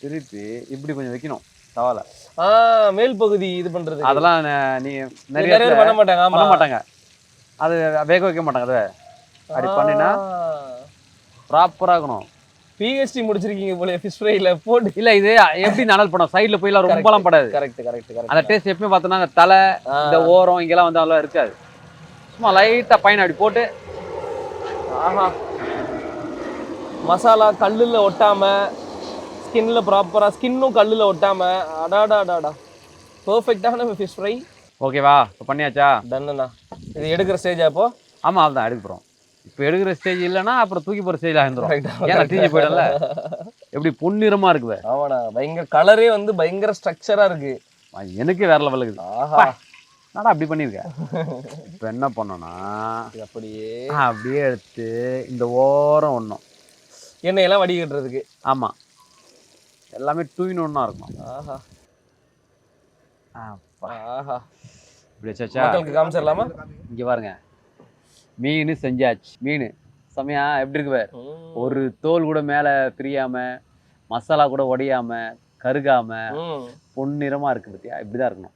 திருப்பி இப்படி கொஞ்சம் வைக்கணும் தவால. மேல் பகுதி இது பண்றது அதெல்லாம் நீ நிறைய பேர் பண்ண மாட்டாங்க. பண்ண மாட்டாங்க, அது வேக வைக்க மாட்டாங்க. அதை அப்படி பண்ணினா ப்ராப்பராக இருக்கணும். பிஹெச்டி முடிச்சிருக்கீங்க போல ஃபிஷ் ஃப்ரைல போட்டு. இல்ல இது எப்படி நனல் பண்ணும், சைடுல போய்லாம் ரொம்பலாம் படாது. கரெக்ட். அந்த டேஸ்ட் எப்பயும் பார்த்தோன்னா அந்த தலை இந்த ஓரம் இங்கெல்லாம் வந்து அவ்வளோ இருக்காது. சும்மா லைட்டா பையன் அப்படி போட்டு மசாலா கல்லுல ஒட்டாம ஸ்கின்ல ப்ராப்பரா, ஸ்கின்னும் கல்லுல ஒட்டாம அடாடா பெர்ஃபெக்ட்டான ஃபிஷ் ஃப்ரை. ஓகேவா? இப்போ பண்ணியாச்சா? டன்னுண்ணா. இது எடுக்கிற ஸ்டேஜா இப்போ? ஆமாம், அதுதான் எடுக்க போகிறோம். இப்போ எடுக்கிற ஸ்டேஜ் இல்லைன்னா அப்புறம் தூக்கி போகிற ஸ்டேஜ் ஆகிருந்துரும். ஏன்னா தீஞ்சு போயிடல. எப்படி பொன்னிறமா இருக்குது. ஆமாண்ணா, பயங்கர கலரே வந்து பயங்கர ஸ்ட்ரக்சரா இருக்கு. எனக்கு வேற லெவலுக்கு. என்னடா அப்படி பண்ணியிருக்க. இப்போ என்ன பண்ணோன்னா அப்படியே எடுத்து இந்த ஓரம் ஒன்றும் எண்ணெயெல்லாம் வடிகட்டுறதுக்கு. ஆமாம், எல்லாமே டூயின்னு இருக்கும். இப்படி வச்சாச்சா? காமிச்சிடலாமா? இங்கே பாருங்க, மீன் செஞ்சாச்சு. மீன் செமையா எப்படி இருக்கு பாரு. ஒரு தோல் கூட மேலே பிரியாம, மசாலா கூட உடையாம, கருகாம, பொன்னிறமா இருக்கு பத்தியா. இப்படிதான் இருக்கணும்.